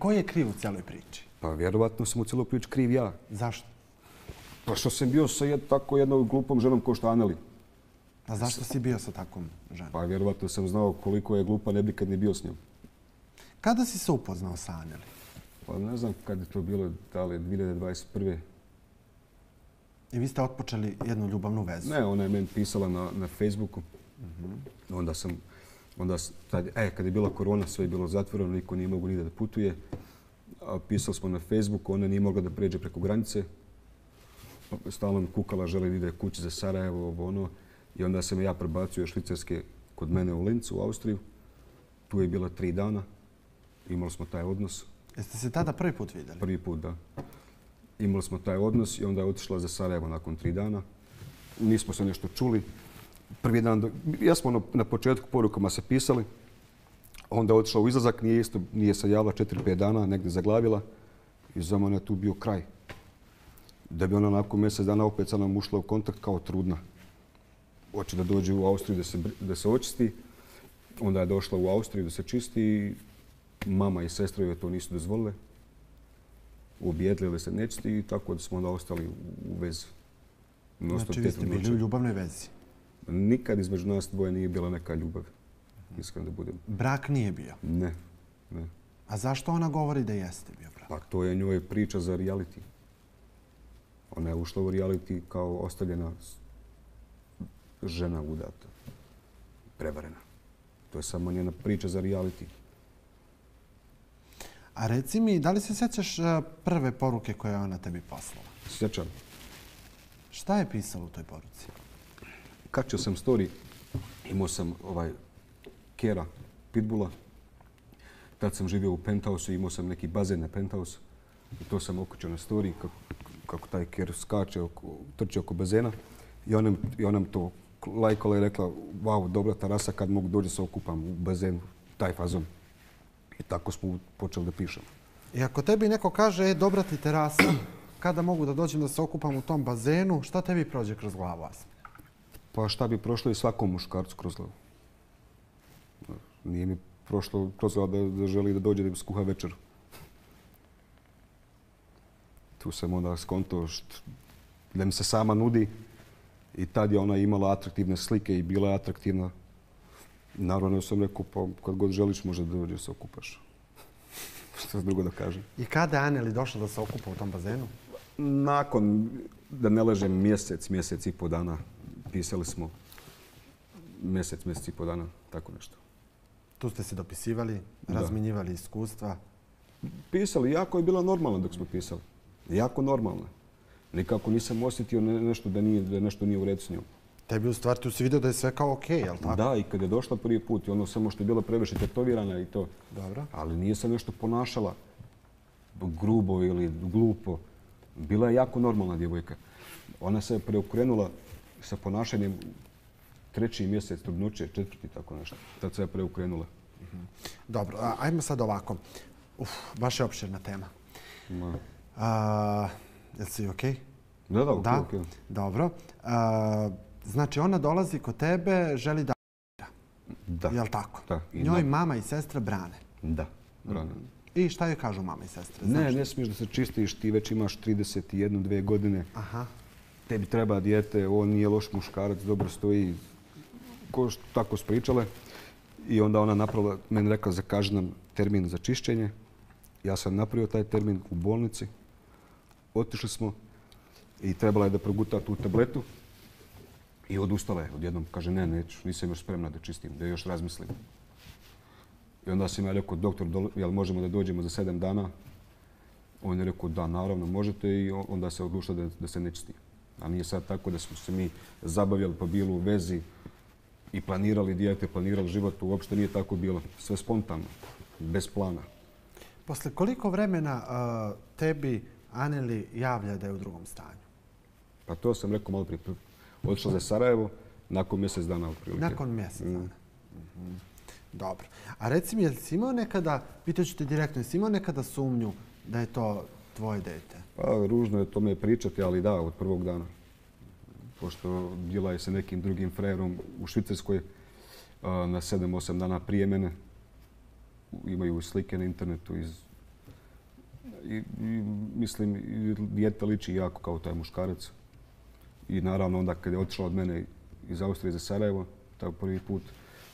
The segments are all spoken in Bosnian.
ko je kriv u cijeloj priči? Pa vjerovatno sam u cijeloj priči kriv ja. Zašto? Pa što sam bio sa tako jednom glupom ženom kao što Aneli. A zašto si bio sa takvom ženom? Pa vjerovatno sam znao koliko je glupa, ne bi kad ni bio s njom. Kada si se upoznao sa Aneli? Pa ne znam kad je to bilo, da li 2021. I vi ste otpočeli jednu ljubavnu vezu? Ne, ona je meni pisala na Facebooku. Kad je bila korona, sve je bilo zatvoreno, niko nije mogao nigdje da putuje. Pisali smo na Facebooku, ona nije mogla da pređe preko granice. Stalno mi kukala, želi da ide kući za Sarajevo, ovo ono. I onda sam ja prebacio iz Švicarske kod mene u Lincu, u Austriju. Tu je bila 3 dana. Imali smo taj odnos. Jeste se tada prvi put vidjeli? Prvi put, da. Imali smo taj odnos i onda je otišla za Sarajevo nakon 3 dana. Nismo se nešto čuli. Prvi dan, ja smo na početku porukama se pisali. Onda je otišla u izlazak, nije se javila 4-5 dana, negdje zaglavila. I za mene je tu bio kraj. Da bi ona nakon mjesec dana opet sa nam ušla u kontakt kao trudna. Hoće da dođe u Austriju da se očisti. Onda je došla u Austriju da se čisti. Mama i sestra joj to nisu dozvolile. Objedlili se nečisti i tako da smo onda ostali u vezi. Znači vi ste bili u ljubavnoj vezi? Nikad između nas dvoje nije bila neka ljubav. Iskreno da budem. Brak nije bio? Ne. A zašto ona govori da jeste bio brak? Pa to je njoj priča za reality. Ona je ušla u reality kao ostavljena žena udata. Prevarena. To je samo njena priča za reality. A reci mi, da li se sjećaš prve poruke koje je ona tebi poslala? Sjećam. Šta je pisalo u toj poruci? Kačio sam story, imao sam Kera, Pitbulla. Tad sam živio u penthouse i imao sam neki bazen na penthouse. I to sam okačio na story kako taj Ker skače, trči oko bazena. I ona mi to lajkala i rekla, wow, dobra terasa, kad mogu dođe se okupam u bazenu, taj fazon. I tako smo počeli da pišemo. I ako tebi neko kaže, dobra ti terasa, kada mogu da dođem da se okupam u tom bazenu, šta tebi prođe kroz glavu, Asmir? Pa šta bi prošlo i svakom muškarcu kroz glavu. Nije mi prošlo kroz glavu da želi da dođe da mi skuha večer. Tu sam onda skonto da mi se sama nudi i tad je ona imala atraktivne slike i bila je atraktivna. Naravno sam rekao, pa kad god želiš možda da dođeš se okupaš. Što drugo da kažem. I kada je Aneli došla da se okupa u tom bazenu? Nakon, da ne ležem, mjesec i po dana. Pisali smo mjesec i po dana, tako nešto. Tu ste se dopisivali, razminjivali iskustva? Pisali, jako je bila normalna dok smo pisali. Jako normalna. Nikako nisam osjetio nešto da nešto nije u redu s njom. Tebi u stvari tu si vidio da je sve kao okej, jel tako? Da, i kad je došla prvi put i ono samo što je bila previše tetovirana i to. Dobro. Ali nije se nešto ponašala grubo ili glupo. Bila je jako normalna djevojka. Ona se preokrenula sa ponašanjem 3. mjesec trudnoće, 4. tako nešto. Tad se je preokrenula. Dobro, ajmo sad ovako. Baš je opširna tema. Jel si okej? Da, okej. Dobro. Znači, ona dolazi kod tebe, želi da Da. Jel tako? Da. Njoj mama i sestra brane. Da, brane. I šta joj kažu mama i sestre? Ne smiješ da se čistiš, ti već imaš 31-2 godine. Aha. Tebi treba dijete, on nije loš muškarac, dobro stoji. Tako spričale. I onda ona napravila, meni rekla zakaži nam termin za čišćenje. Ja sam napravio taj termin u bolnici. Otišli smo i trebala je da proguta tu tabletu. I odustala je odjednom. Kaže, neću, nisam još spremna da čistim, da još razmislim. I onda sam ja rekao, doktor, jel možemo da dođemo za 7 dana? On je rekao, da, naravno, možete i onda se odlučila da se ne čisti. A nije sad tako da smo se mi zabavljali pa bili u vezi i planirali dijete, planirali život. Uopšte nije tako bilo. Sve spontano, bez plana. Posle koliko vremena tebi Aneli javlja da je u drugom stanju? Pa to sam rekao malo prije. Otišla za Sarajevo nakon mjesec dana otprilike. Nakon mjesec dana. Dobro. A reci mi, jel si imao nekada, pitaću te direktno, jesi imao nekada sumnju da je to tvoje dete? Pa ružno je o tome pričati, ali da, od prvog dana. Pošto bila je sa nekim drugim frajerom u Švicarskoj na 7-8 dana prije mene. Imaju slike na internetu iz I mislim, dijete liči jako kao taj muškarac. I naravno onda kad je otišla od mene iz Austrije za Sarajevo, taj prvi put,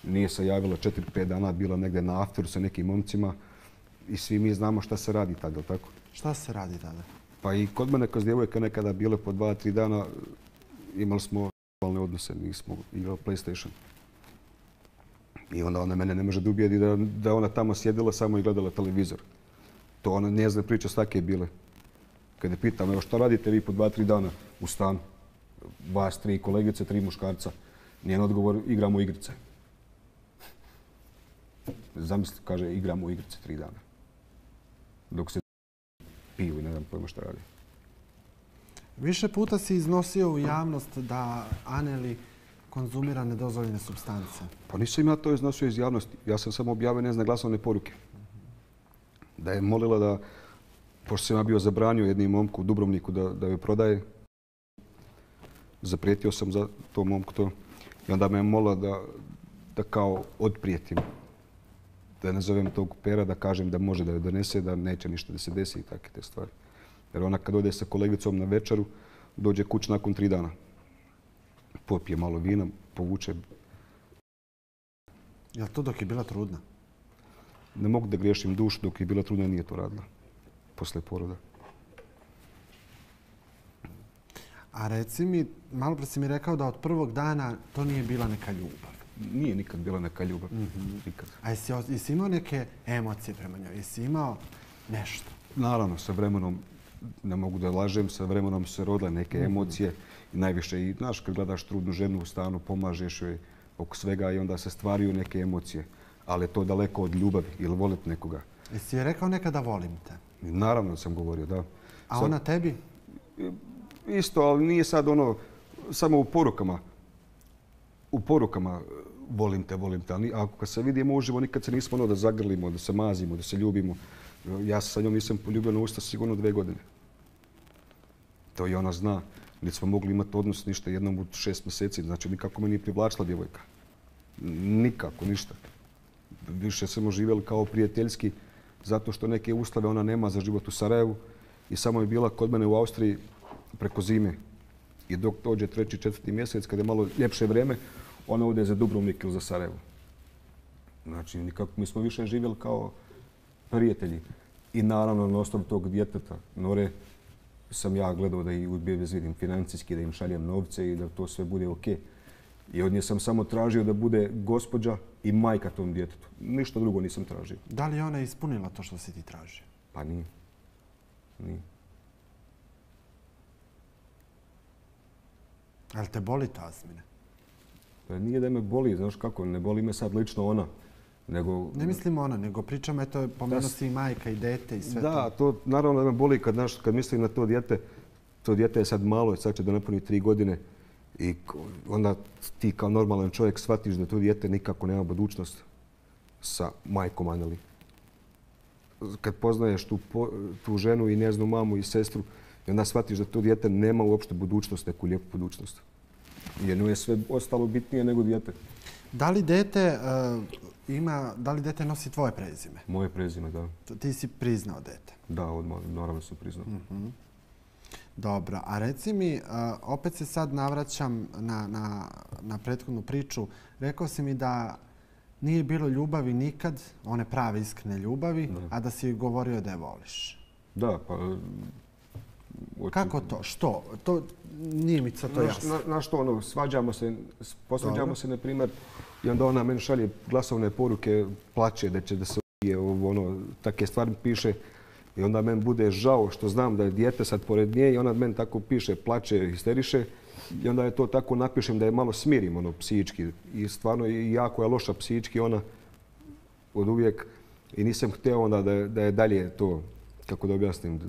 nije se javila 4-5 dana, bila negdje na afteru sa nekim momcima i svi mi znamo šta se radi tada, tako? Šta se radi tada? Pa i kod mene kroz djevojka nekada bile po 2-3 dana, imali smo seksualne odnose, nismo igrali PlayStation. I onda ona mene ne može da ubijedi da ona tamo sjedila samo i gledala televizor. To ona njezine priče svake bile. Kad je pitam, evo šta radite vi po 2-3 dana u stanu? Vas 3 kolegice, 3 muškarca. Njen odgovor, igramo igrice. Zamisli, kaže, igramo igrice 3 dana. Dok se piju i ne znam pojma šta radi. Više puta si iznosio u javnost da Anneli konzumira nedozvoljene supstance. Pa nisam ja to iznosio iz javnosti. Ja sam samo objavio njezine glasovne poruke. Da je molila da, pošto sam ja bio zabranio jednim momku u Dubrovniku da joj prodaje, zaprijetio sam za to momku to. I onda me je molila da kao odprijetim. Da ne zovem tog pera, da kažem da može da joj donese, da neće ništa da se desi i takve te stvari. Jer ona kad ode sa kolegicom na večeru, dođe kuć nakon 3 dana. Popije malo vina, povuče. Je li to dok je bila trudna? Ne mogu da griješim dušu, dok je bila trudna nije to radila. Posle poroda. A reci mi, malo pre si mi rekao da od prvog dana to nije bila neka ljubav. Nije nikad bila neka ljubav. Nikad. A jesi imao neke emocije prema njoj? Jesi imao nešto? Naravno, sa vremenom, ne mogu da lažem, sa vremenom se rodile neke emocije. I najviše, i znaš, kad gledaš trudnu ženu u stanu, pomažeš joj oko svega i onda se stvaraju neke emocije. Ali je to daleko od ljubavi ili voliti nekoga. Jesi je rekao nekada volim te? Naravno sam govorio, da. A ona tebi? Isto, ali nije sad ono, samo u porukama. U porukama volim te. Ali ako kad se vidimo uživo, nikad se nismo ono da zagrlimo, da se mazimo, da se ljubimo. Ja se sa njom nisam poljubio na usta sigurno 2 godine. To i ona zna. Niti smo mogli imati odnos ništa jednom u 6 mjeseci. Znači, nikako me nije privlačila djevojka. Nikako, ništa. Više smo živjeli kao prijateljski, zato što neke uslove ona nema za život u Sarajevu i samo je bila kod mene u Austriji preko zime. I dok dođe 3. 4. mjesec, kada je malo ljepše vrijeme, ona ode za Dubrovnik ili za Sarajevo. Znači, nikako, mi smo više živjeli kao prijatelji. I naravno, na osnovu tog djeteta, Nore, sam ja gledao da ih obezvijedim financijski, da im šaljem novce i da to sve bude okej. I od nje sam samo tražio da bude gospođa i majka tom djetetu. Ništa drugo nisam tražio. Da li je ona ispunila to što si ti tražio? Pa nije. Nije. Ali te boli to, Asmine? Pa nije da me boli, znaš kako, ne boli me sad lično ona. Nego... Ne mislim ona, nego pričam, eto, pomenuo si i majka i dete i sve to. Da, to naravno da me boli kad mislim na to dijete. To dijete je sad malo, sad će da napuni 3 godine. I onda ti kao normalan čovjek shvatiš da to dijete nikako nema budućnost sa majkom Anneli. Kad poznaješ tu ženu i njezinu mamu i sestru, i onda shvatiš da to dijete nema uopšte budućnost, neku lijepu budućnost. Jer njoj je sve ostalo bitnije nego dijete. Da li dete nosi tvoje prezime? Moje prezime, da. Ti si priznao dete? Da, odmah, naravno sam priznao. Dobro, a reci mi, opet se sad navraćam na prethodnu priču. Rekao si mi da nije bilo ljubavi nikad, one prave iskrene ljubavi, a da si joj govorio da je voliš. Da, pa... Kako to? Što? To nije mi sad to jasno. Na što ono, posvađamo se, na primjer, i onda ona meni šalje glasovne poruke, plače da će da se ubije, takve stvari piše. I onda meni bude žao što znam da je dijete sad pored nje i ona meni tako piše, plače, histeriše. I onda je to tako napišem da je malo smirim psihički. I stvarno jako je loša psihički ona od uvijek. I nisam htio onda da je dalje to, kako da objasnim,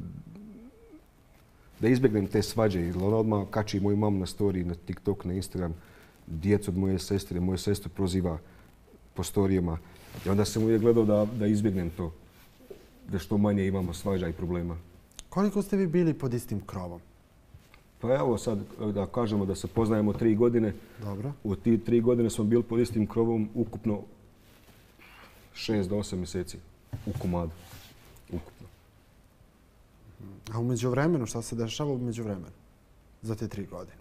da izbjegnem te svađe. Jer ona odmah kači moju mamu na story, na TikTok, na Instagram. Djecu od moje sestru proziva po storijama. I onda sam uvijek gledao da izbjegnem to. Da što manje imamo svađa i problema. Koliko ste vi bili pod istim krovom? Pa evo sad da kažemo da se poznajemo 3 godine. Dobro. U ti 3 godine smo bili pod istim krovom ukupno 6 do 8 mjeseci. U komadu. Ukupno. A u međuvremenu, šta se dešava u međuvremenu za te 3 godine?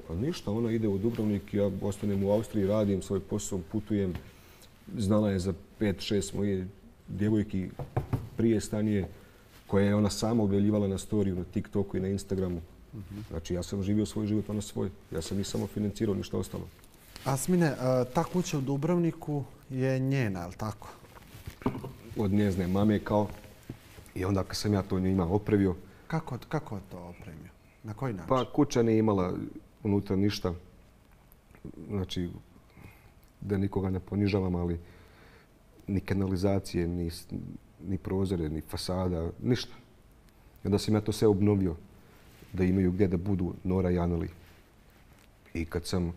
Pa ništa, ona ide u Dubrovnik, ja ostanem u Austriji, radim svoj posao, putujem. Znala je za 5-6 moje djevojki prije stanije, koje je ona sama objavljivala na storiju, na TikToku i na Instagramu. Znači, ja sam živio svoj život, ona svoj. Ja sam ih samo financirao, ništa ostalo. Asmine, ta kuća u Dubrovniku je njena, je li tako? Od njezne mame kao. I onda kad sam ja to njima opremio. Kako je to opremio? Na koji način? Pa kuća nije imala unutra ništa. Znači, da nikoga ne ponižavam, ali ni kanalizacije, ni prozore, ni fasada, ništa. I onda sam ja to sve obnovio, da imaju gdje da budu Nora i Anneli. I kad sam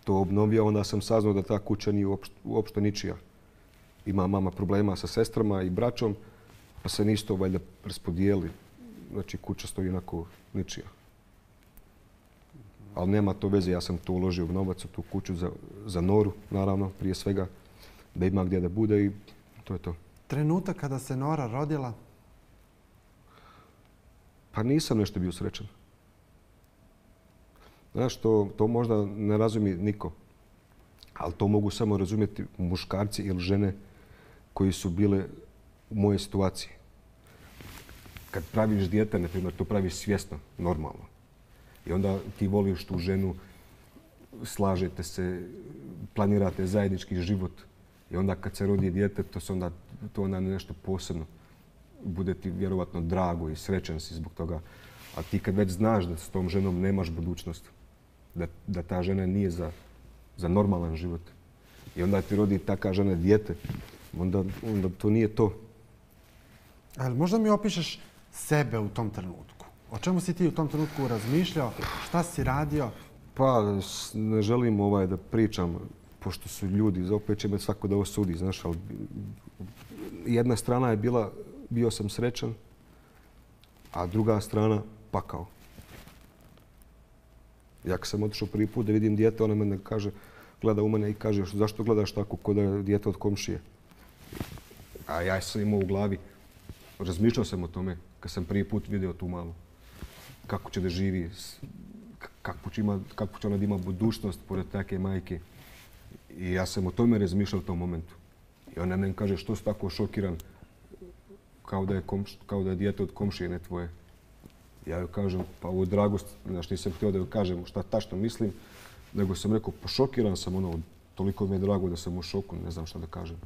to obnovio, onda sam saznao da ta kuća nije uopšte ničija. Ima mama problema sa sestrama i braćom, pa se nisto valjda raspodijeli. Znači, kuća stoji onako ničija. Ali nema to veze, ja sam to uložio u novac u tu kuću za Noru, naravno, prije svega, da ima gdje da bude i to je to. Trenutak kada se Nora rodila? Pa nisam nešto bio srećan. Znaš, to možda ne razumije niko, ali to mogu samo razumjeti muškarci ili žene koji su bile u mojoj situaciji. Kad praviš dijete, na primjer, to praviš svjesno, normalno. I onda ti voliš tu ženu, slažete se, planirate zajednički život. I onda kad se rodi dijete, to onda nešto posebno. Bude ti vjerovatno drago i srećan si zbog toga. A ti kad već znaš da s tom ženom nemaš budućnost, da ta žena nije za normalan život. I onda ti rodi taka žena dijete, onda to nije to. Ali možda mi opišeš sebe u tom trenutku? O čemu si ti u tom trenutku razmišljao? Šta si radio? Pa ne želim da pričam, pošto su ljudi, opet će me svako da osudi, znaš, ali jedna strana je bio sam srećan, a druga strana pakao. Ja kad sam otišao prvi put da vidim dijete, ona mene gleda u mene i kaže zašto gledaš tako ko da je dijete od komšije. A ja sam imao u glavi, razmišljao sam o tome kad sam prvi put vidio tu malu. Kako će da živi, kako će ona da ima budućnost pored take majke. I ja sam o tome razmišljao u tom momentu. I ona meni kaže što si tako šokiran, kao da je dijete od komšije, ne tvoje. Ja joj kažem, pa ovo je dragost, znaš, nisam htio da joj kažem šta tačno mislim, nego sam rekao, pa šokiran sam, toliko mi je drago da sam u šoku, ne znam šta da kažem.